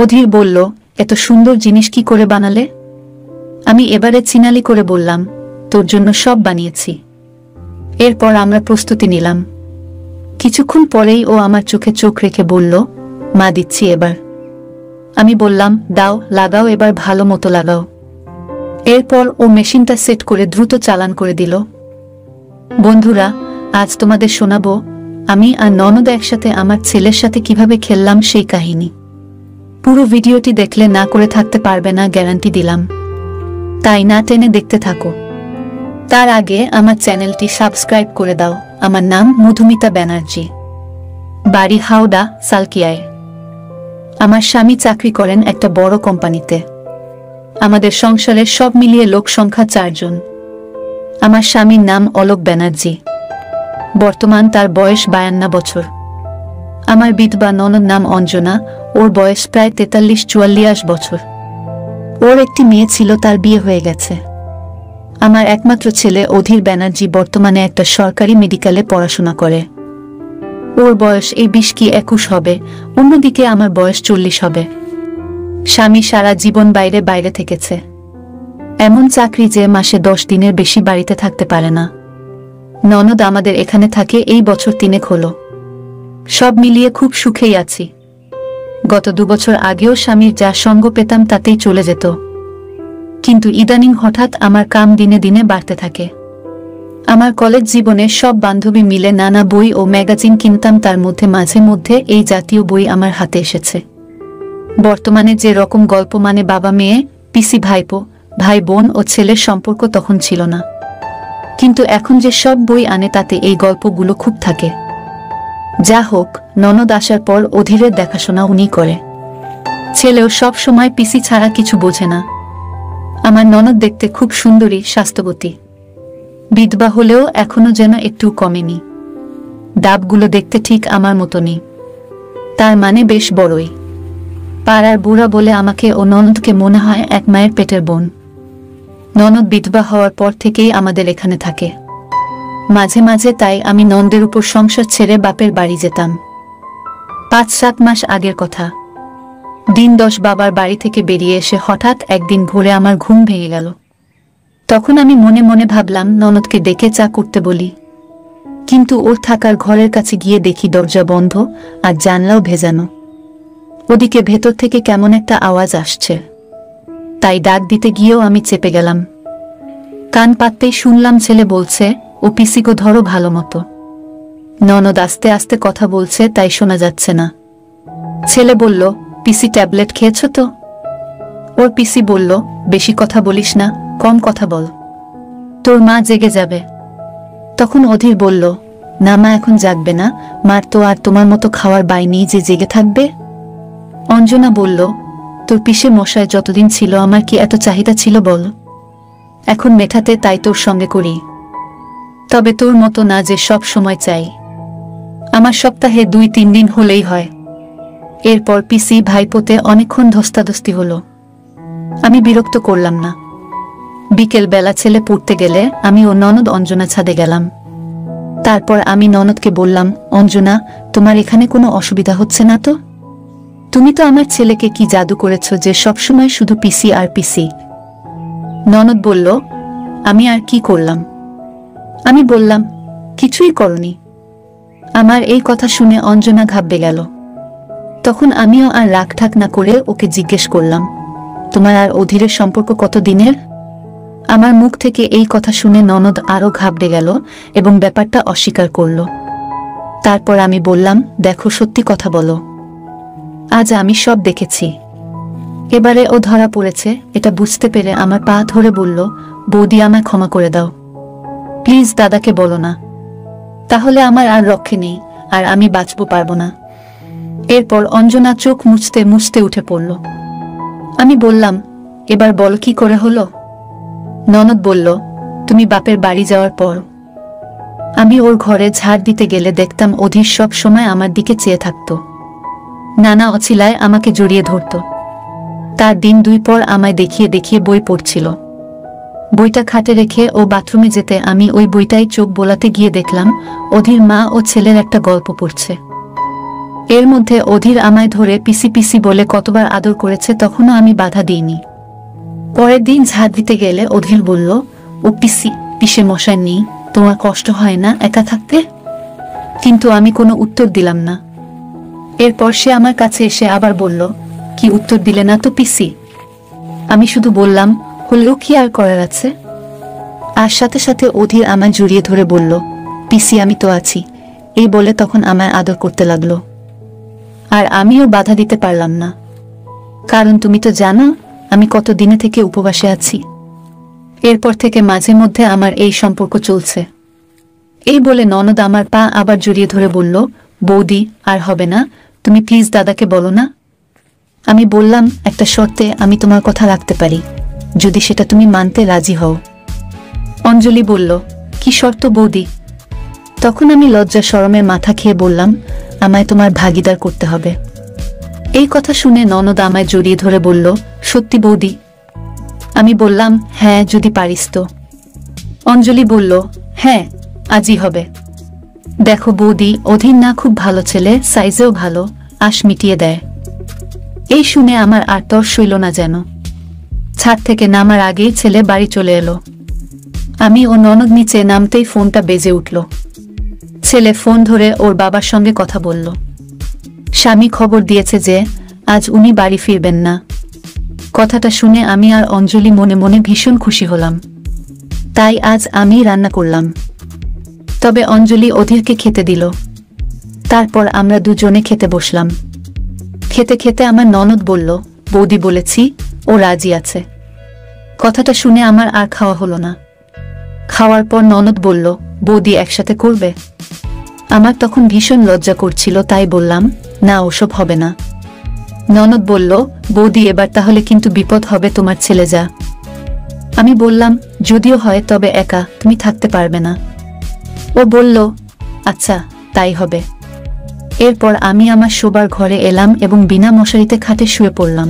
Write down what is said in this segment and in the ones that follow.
অধীর বলল, এত সুন্দর জিনিস কি করে বানালে? আমি এবারে চিনালি করে বললাম, তোর জন্য সব বানিয়েছি। এরপর আমরা প্রস্তুতি নিলাম। কিছুক্ষণ পরেই ও আমার চোখে চোখ রেখে বলল, মা দিচ্ছি এবার। আমি বললাম, দাও, লাগাও, এবার ভালো মতো লাগাও। এরপর ও মেশিনটা সেট করে দ্রুত চালান করে দিল। বন্ধুরা, আজ তোমাদের শোনাবো আমি আর ননদ একসাথে আমার ছেলের সাথে কিভাবে খেললাম সেই কাহিনী। পুরো ভিডিওটি দেখলে না করে থাকতে পারবে না, গ্যারান্টি দিলাম। তাই না টেনে দেখতে থাকো। তার আগে আমার চ্যানেলটি সাবস্ক্রাইব করে দাও। আমার নাম মধুমিতা ব্যানার্জি, বাড়ি হাওড়া, সালকিয়ায়। আমার স্বামী চাকরি করেন একটা বড় কোম্পানিতে। আমাদের সংসারের সব মিলিয়ে লোক সংখ্যা 4 জন। আমার স্বামীর নাম অলোক ব্যানার্জি। বর্তমান তার বয়স 52 বছর। আমার বিধবা ননদ নাম অঞ্জনা, ওর বয়স প্রায় 43-44 বছর। ওর একটি মেয়ে ছিল, তার বিয়ে হয়ে গেছে। আমার একমাত্র ছেলে অধীর ব্যানার্জি বর্তমানে একটা সরকারি মেডিকেলে পড়াশোনা করে। ওর বয়স এই 20 কি 21 হবে, অন্যদিকে আমার বয়স 40 হবে। স্বামী সারা জীবন বাইরে বাইরে থেকেছে। এমন চাকরি যে মাসে 10 দিনের বেশি বাড়িতে থাকতে পারে না। ননদ আমাদের এখানে থাকে এই বছর 3 হলো। সব মিলিয়ে খুব সুখেই আছি। গত 2 বছর আগেও স্বামীর যা সঙ্গ পেতাম তাতেই চলে যেত, কিন্তু ইদানিং হঠাৎ আমার কাম দিনে দিনে বাড়তে থাকে। আমার কলেজ জীবনে সব বান্ধবী মিলে নানা বই ও ম্যাগাজিন কিনতাম, তার মধ্যে মাঝে মধ্যে এই জাতীয় বই আমার হাতে এসেছে। বর্তমানে যে রকম গল্প, মানে বাবা মেয়ে, পিসি ভাইপো, ভাই বোন ও ছেলের সম্পর্ক তখন ছিল না। কিন্তু এখন যে সব বই আনে তাতে এই গল্পগুলো খুব থাকে। যা হোক, ননদ আসার পর অধীরের দেখাশোনা উনি করে। ছেলেও সব সময় পিসি ছাড়া কিছু বোঝে না। আমার ননদ দেখতে খুব সুন্দরী, স্বাস্থ্যবতী। বিধবা হলেও এখনো যেন একটু কমেনি। দাবগুলো দেখতে ঠিক আমার মতনই, তার মানে বেশ বড়ই। পাড়ার বুড়া বলে আমাকে ও ননদকে মনে হয় এক মায়ের পেটের বোন। ননদ বিধবা হওয়ার পর থেকেই আমাদের এখানে থাকে। মাঝে মাঝে তাই আমি ননদের উপর সংসার ছেড়ে বাপের বাড়ি যেতাম। 5-7 মাস আগের কথা। দিন 10 বাবার বাড়ি থেকে বেরিয়ে এসে হঠাৎ একদিন ভোরে আমার ঘুম ভেঙে গেল। তখন আমি মনে মনে ভাবলাম ননদকে ডেকে চা করতে বলি, কিন্তু ওর থাকার ঘরের কাছে গিয়ে দেখি দরজা বন্ধ আর জানলাও ভেজানো। ওদিকে ভেতর থেকে কেমন একটা আওয়াজ আসছে। তাই ডাক দিতে গিয়েও আমি চেপে গেলাম। কান পাততেই শুনলাম ছেলে বলছে, ও পিসিকে ধরো ভালো মতো। ননদ আস্তে আস্তে কথা বলছে, তাই শোনা যাচ্ছে না। ছেলে বলল, পিসি ট্যাবলেট খেয়েছ তো? ওর পিসি বলল, বেশি কথা বলিস না, কম কথা বল, তোর মা জেগে যাবে। তখন অধীর বলল, না মা এখন জাগবে না, মার তো আর তোমার মতো খাওয়ার বাই নেই যে জেগে থাকবে। অঞ্জনা বলল, তোর পিসে মশায় যতদিন ছিল আমার কি এত চাহিদা ছিল বল? এখন মেঠাতে তাই তোর সঙ্গে করি। তবে তোর মতো না যে সব সময় চাই। আমার সপ্তাহে 2-3 দিন হলেই হয়। এরপর পিসি ভাইপোতে অনেকক্ষণ ধস্তাধস্তি হলো। আমি বিরক্ত করলাম না। বিকেল বেলা ছেলে পড়তে গেলে আমি ও ননদ অঞ্জনা ছাদে গেলাম। তারপর আমি ননদকে বললাম, অঞ্জনা, তোমার এখানে কোনো অসুবিধা হচ্ছে না তো? তুমি তো আমার ছেলেকে কি জাদু করেছ যে সবসময় শুধু পিসি আর পিসি? ননদ বলল, আমি আর কি করলাম? আমি বললাম, কিছুই করনি। আমার এই কথা শুনে অঞ্জনা ঘাবড়ে গেল। তখন আমিও আর রাগ ঠাক না করে ওকে জিজ্ঞেস করলাম, তোমার আর অধীরের সম্পর্ক কত দিনের? আমার মুখ থেকে এই কথা শুনে ননদ আরো ঘাবড়ে গেল এবং ব্যাপারটা অস্বীকার করল। তারপর আমি বললাম, দেখো, সত্যি কথা বলো, আজ আমি সব দেখেছি। এবারে ও ধরা পড়েছে এটা বুঝতে পেরে আমার পা ধরে বলল, বৌদি, আমায় ক্ষমা করে দাও, প্লিজ দাদাকে বলো না, তাহলে আমার আর রক্ষে নেই, আর আমি বাঁচবো পারবো না। এরপর অঞ্জনা চোখ মুছতে মুছতে উঠে পড়ল। আমি বললাম, এবার বল কি করে হলো? ননদ বলল, তুমি বাপের বাড়ি যাওয়ার পর আমি ওর ঘরে ঝাড় দিতে গেলে দেখতাম অধীর সব সময় আমার দিকে চেয়ে থাকত। নানা অছিলায় আমাকে জড়িয়ে ধরত। তার দিন 2 পর আমায় দেখিয়ে দেখিয়ে বই পড়ছিল। বইটা খাটে রেখে ও বাথরুমে যেতে আমি ওই বইটাই চোখ বোলাতে গিয়ে দেখলাম অধীর মা ও ছেলের একটা গল্প পড়ছে। এর মধ্যে অধীর আমায় ধরে পিসি পিসি বলে কতবার আদর করেছে, তখনও আমি বাধা দিইনি। পরের দিন ঝাড় দিতে গেলে অধীর বলল, ও পিসি, পিসে মশাই নেই, তোমার কষ্ট হয় না একা থাকতে? কিন্তু আমি কোনো উত্তর দিলাম না। এরপর সে আমার কাছে এসে আবার বলল, কি উত্তর দিলে না তো পিসি? আমি শুধু বললাম, হলেও কি আর করার আছে? আর সাথে সাথে অধীর আমায় জড়িয়ে ধরে বলল, পিসি আমি তো আছি, এই বলে তখন আমায় আদর করতে লাগলো। আর আমিও বাধা দিতে পারলাম না, কারণ তুমি তো জানো আমি কত দিনে থেকে উপবাসে আছি। এরপর থেকে মাঝে মধ্যে আমার এই সম্পর্ক চলছে। এই বলে ননদ আমার পা আবার জড়িয়ে ধরে বলল, বৌদি আর হবে না, তুমি প্লিজ দাদাকে বলো না। আমি বললাম, একটা শর্তে আমি তোমার কথা রাখতে পারি, যদি সেটা তুমি মানতে রাজি হও। অঞ্জলি বলল, কি শর্ত বৌদি? তখন আমি লজ্জা শরমের মাথা খেয়ে বললাম, আমায় তোমার ভাগিদার করতে হবে। এই কথা শুনে ননদ আমায় জড়িয়ে ধরে বলল, সত্যি বৌদি? আমি বললাম, হ্যাঁ যদি পারিস তো। অঞ্জলি বলল, হ্যাঁ আজই হবে। দেখো বৌদি, অধীর না খুব ভালো ছেলে, সাইজেও ভালো, আশ মিটিয়ে দেয়। এই শুনে আমার আর তর সইল না যেন। ছাদ থেকে নামার আগেই ছেলে বাড়ি চলে এলো। আমি ও ননদ নিচে নামতেই ফোনটা বেজে উঠল। ছেলে ফোন ধরে ওর বাবার সঙ্গে কথা বলল। স্বামী খবর দিয়েছে যে আজ উনি বাড়ি ফিরবেন না। কথাটা শুনে আমি আর অঞ্জলি মনে মনে ভীষণ খুশি হলাম। তাই আজ আমি রান্না করলাম। তবে অঞ্জলি অধীরকে খেতে দিল। তারপর আমরা দুজনে খেতে বসলাম। খেতে খেতে আমার ননদ বলল, বৌদি বলেছি, ও রাজি আছে। কথাটা শুনে আমার আর খাওয়া হলো না। খাওয়ার পর ননদ বলল, বৌদি একসাথে করবে? আমার তখন ভীষণ লজ্জা করছিল, তাই বললাম, না ওসব হবে না। ননদ বলল, বৌদি এবার তাহলে কিন্তু বিপদ হবে, তোমার ছেলে যা। আমি বললাম, যদিও হয় তবে একা তুমি থাকতে পারবে না। ও বলল, আচ্ছা তাই হবে। এরপর আমি আমার শোবার ঘরে এলাম এবং বিনা মশারিতে খাটে শুয়ে পড়লাম।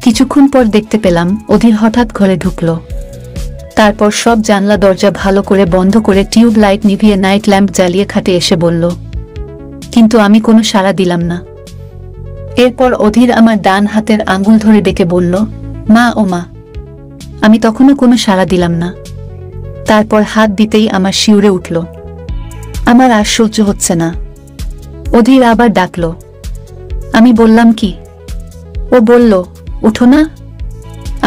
কিছুক্ষণ পর দেখতে পেলাম অধীর হঠাৎ ঘরে ঢুকল। তারপর সব জানলা দরজা ভালো করে বন্ধ করে টিউব লাইট নিভিয়ে নাইট ল্যাম্প জ্বালিয়ে খাটে এসে বলল। কিন্তু আমি কোনো সাড়া দিলাম না। এরপর অধীর আমার ডান হাতের আঙ্গুল ধরে ডেকে বলল, মা ও মা। আমি তখনও কোনো সাড়া দিলাম না। তারপর হাত দিতেই আমার শিউরে উঠল। আমার আর সহ্য হচ্ছে না। অধীর আবার ডাকল। আমি বললাম, কি? ও বলল, উঠো না।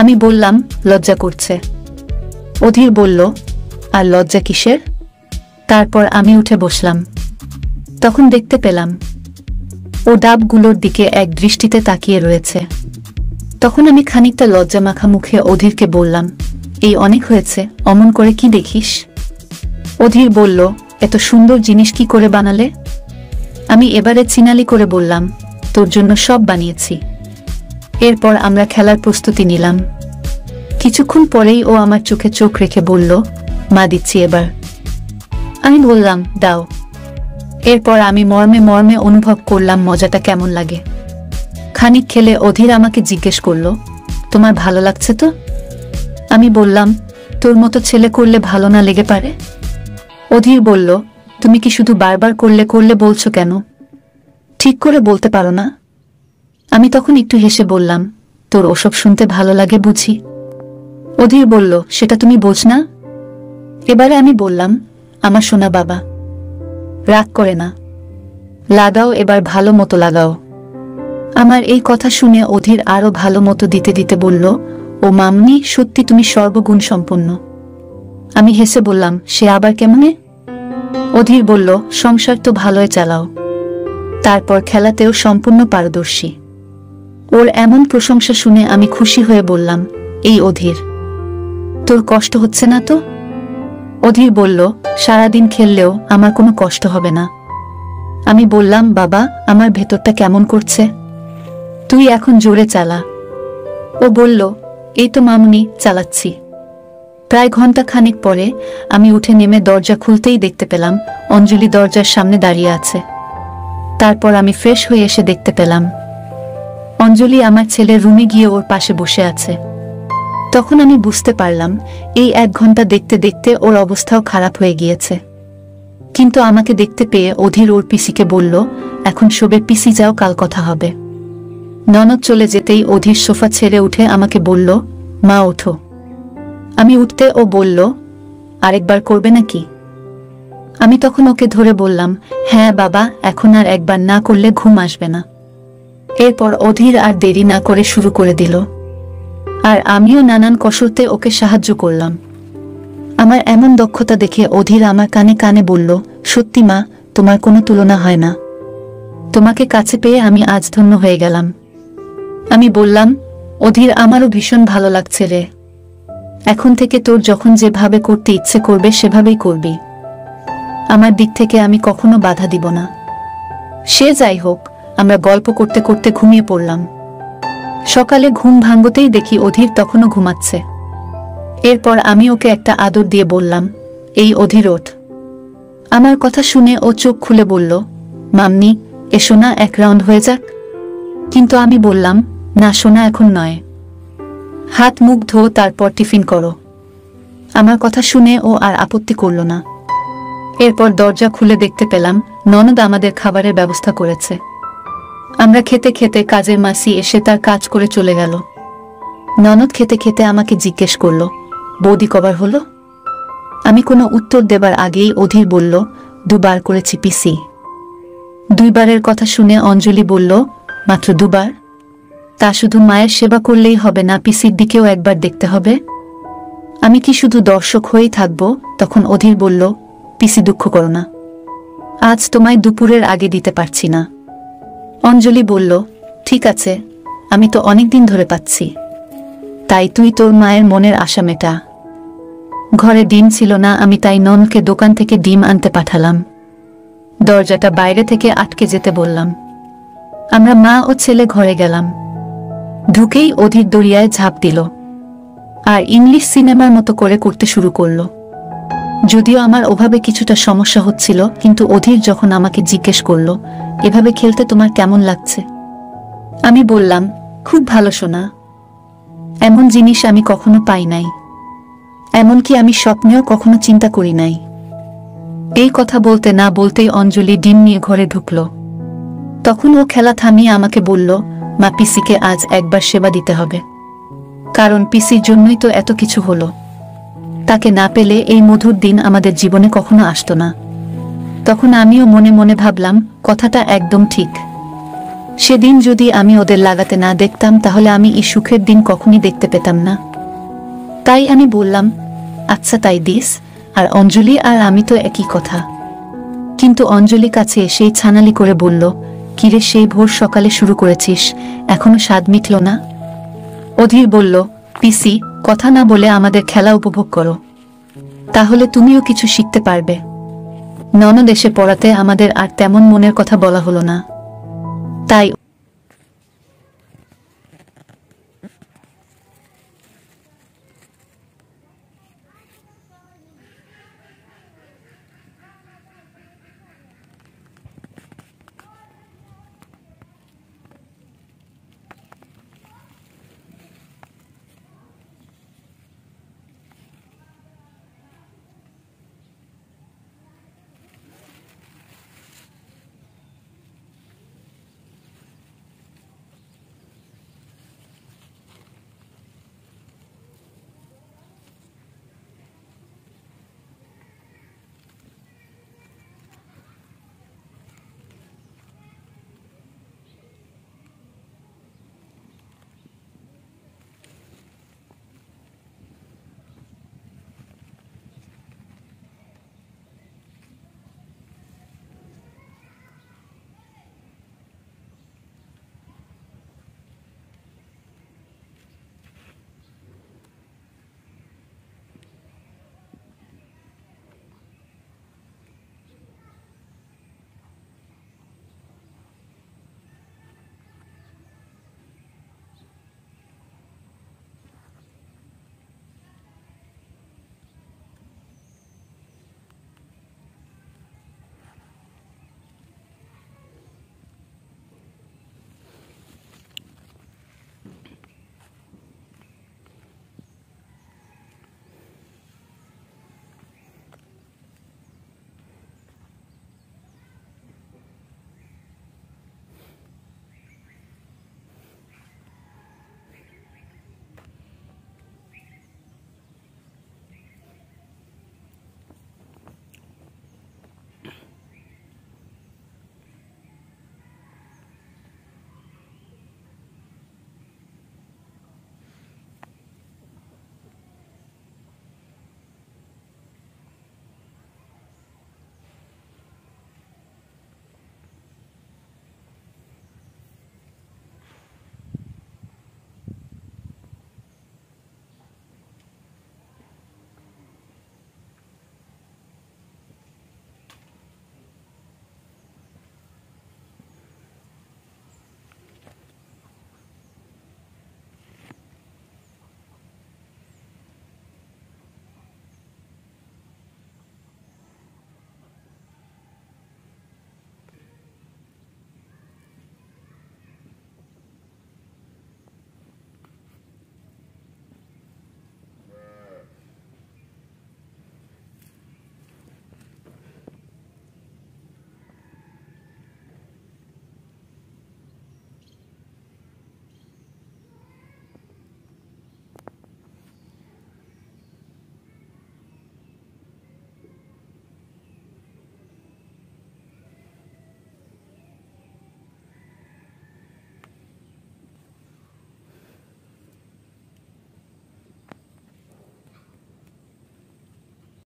আমি বললাম, লজ্জা করছে। অধীর বলল, আর লজ্জা কিসের? তারপর আমি উঠে বসলাম। তখন দেখতে পেলাম ও ডাবগুলোর দিকে এক দৃষ্টিতে তাকিয়ে রয়েছে। তখন আমি খানিকটা লজ্জা মাখা মুখে অধীরকে বললাম, এই অনেক হয়েছে, অমন করে কি দেখিস? অধীর বলল, এত সুন্দর জিনিস কি করে বানালে? আমি এবারে চিনালি করে বললাম, তোর জন্য সব বানিয়েছি। এরপর আমরা খেলার প্রস্তুতি নিলাম। কিছুক্ষণ পরেই ও আমার চোখে চোখ রেখে বলল, মা দিচ্ছি এবার। আমি বললাম, দাও। এরপর আমি মর্মে মর্মে অনুভব করলাম মজাটা কেমন লাগে। খানিক খেলে অধীর আমাকে জিজ্ঞেস করল, তোমার ভালো লাগছে তো? আমি বললাম, তোর মতো ছেলে করলে ভালো না লেগে পারে? অধীর বলল, তুমি কি শুধু বারবার করলে করলে বলছো কেন? ঠিক করে বলতে পারো না? আমি তখন একটু হেসে বললাম, তোর ওসব শুনতে ভালো লাগে বুঝি? অধীর বলল, সেটা তুমি বোঝ না? এবারে আমি বললাম, আমার সোনা বাবা, রাগ করে না, লাগাও এবার ভালো মতো লাগাও। আমার এই কথা শুনে অধীর আরো ভালো মতো দিতে দিতে বলল, ও মামনি, সত্যি তুমি সর্বগুণ সম্পন্ন। আমি হেসে বললাম, সে আবার কেমনে? অধীর বলল, সংসার তো ভালোই চালাও, তারপর খেলাতেও সম্পূর্ণ পারদর্শী। ওর এমন প্রশংসা শুনে আমি খুশি হয়ে বললাম, এই অধীর, তোর কষ্ট হচ্ছে না তো? অধীর বলল, সারাদিন খেললেও আমার কোনো কষ্ট হবে না। আমি বললাম, বাবা, আমার ভেতরটা কেমন করছে, তুই এখন জোরে চালা। ও বলল, এই তো মামুনি, চালাচ্ছি। প্রায় ঘন্টা খানিক পরে আমি উঠে নেমে দরজা খুলতেই দেখতে পেলাম অঞ্জলি দরজার সামনে দাঁড়িয়ে আছে। তারপর আমি ফ্রেশ হয়ে এসে দেখতে পেলাম অঞ্জলি আমার ছেলের রুমে গিয়ে ওর পাশে বসে আছে। তখন আমি বুঝতে পারলাম এই 1 ঘন্টা দেখতে দেখতে ওর অবস্থাও খারাপ হয়ে গিয়েছে। কিন্তু আমাকে দেখতে পেয়ে অধীর ওর পিসিকে বলল, এখন শোবে পিসি, যাও, কাল কথা হবে। ননদ চলে যেতেই অধীর সোফা ছেড়ে উঠে আমাকে বলল, মা ওঠো। আমি উঠতে ও বলল, আরেকবার করবে নাকি? আমি তখন ওকে ধরে বললাম, হ্যাঁ বাবা, এখন আর একবার না করলে ঘুম আসবে না। এরপর অধীর আর দেরি না করে শুরু করে দিল, আর আমিও নানান কসরতে ওকে সাহায্য করলাম। আমার এমন দক্ষতা দেখে অধীর আমার কানে কানে বলল, সত্যি মা, তোমার কোনো তুলনা হয় না। তোমাকে কাছে পেয়ে আমি আজ ধন্য হয়ে গেলাম। আমি বললাম, অধীর, আমারও ভীষণ ভালো লাগছে রে। এখন থেকে তোর যখন যেভাবে করতে ইচ্ছে করবে সেভাবেই করবি। আমার দিক থেকে আমি কখনো বাধা দিব না। সে যাই হোক, আমরা গল্প করতে করতে ঘুমিয়ে পড়লাম। সকালে ঘুম ভাঙতেই দেখি অধীর তখনও ঘুমাচ্ছে। এরপর আমি ওকে একটা আদর দিয়ে বললাম, এই অধীর, ওঠ। আমার কথা শুনে ও চোখ খুলে বলল, মাম্মি, এসো না, এক রাউন্ড হয়ে যাক। কিন্তু আমি বললাম, না সোনা, এখন নয়। হাত মুখ ধো, তারপর টিফিন করো। আমার কথা শুনে ও আর আপত্তি করল না। এরপর দরজা খুলে দেখতে পেলাম ননদ আমাদের খাবারের ব্যবস্থা করেছে। আমরা খেতে খেতে কাজের মাসি এসে তার কাজ করে চলে গেল। ননদ খেতে খেতে আমাকে জিজ্ঞেস করল, বৌদি কবার হলো? আমি কোনো উত্তর দেবার আগেই অধীর বলল, 2 বার করেছি পিসি। 2 বারের কথা শুনে অঞ্জলি বলল, মাত্র 2 বার? তা শুধু মায়ের সেবা করলেই হবে না, পিসির দিকেও একবার দেখতে হবে। আমি কি শুধু দর্শক হয়েই থাকব? তখন অধীর বলল, পিসি, দুঃখ করো না, আজ তোমায় দুপুরের আগে দিতে পারছি না। অঞ্জলি বলল, ঠিক আছে, আমি তো অনেকদিন ধরে পাচ্ছি, তাই তুই তোর মায়ের মনের আশা মেটা। ঘরে ডিম ছিল না, আমি তাই ননকে দোকান থেকে ডিম আনতে পাঠালাম। দরজাটা বাইরে থেকে আটকে যেতে বললাম। আমরা মা ও ছেলে ঘরে গেলাম। ঢুকেই অধীর দরিয়ায় ঝাঁপ দিল আর ইংলিশ সিনেমার মতো করে করতে শুরু করল। যদিও আমার ওভাবে কিছুটা সমস্যা হচ্ছিল, কিন্তু অধীর যখন আমাকে জিজ্ঞেস করল, এভাবে খেলতে তোমার কেমন লাগছে? আমি বললাম, খুব ভালো সোনা, এমন জিনিস আমি কখনো পাই নাই, এমনকি আমি স্বপ্নেও কখনো চিন্তা করি নাই। এই কথা বলতে না বলতেই অঞ্জলি ডিম নিয়ে ঘরে ঢুকল। তখন ও খেলা থামিয়ে আমাকে বলল, মা, পিসিকে আজ একবার সেবা দিতে হবে, কারণ পিসির জন্যই তো এত কিছু হলো। তাকে না পেলে এই মধুর দিন আমাদের জীবনে কখনো আসতো না। তখন আমিও মনে মনে ভাবলাম, কথাটা একদম ঠিক। সেদিন যদি আমি ওদের লাগাতে না দেখতাম, তাহলে আমি এই সুখের দিন কখনই দেখতে পেতাম না। তাই আমি বললাম, আচ্ছা তাই দিস। আর অঞ্জলি আর আমি তো একই কথা। কিন্তু অঞ্জলি কাছে এসেই ছানালি করে বলল, কিরে, সেই ভোর সকালে শুরু করেছিস, এখনো স্বাদ মিটল না? অধীর বলল, পিসি, কথা না বলে আমাদের খেলা উপভোগ করো, তাহলে তুমিও কিছু শিখতে পারবে। ননদ এসে পড়াতে আমাদের আর তেমন মনের কথা বলা হলো না, তাই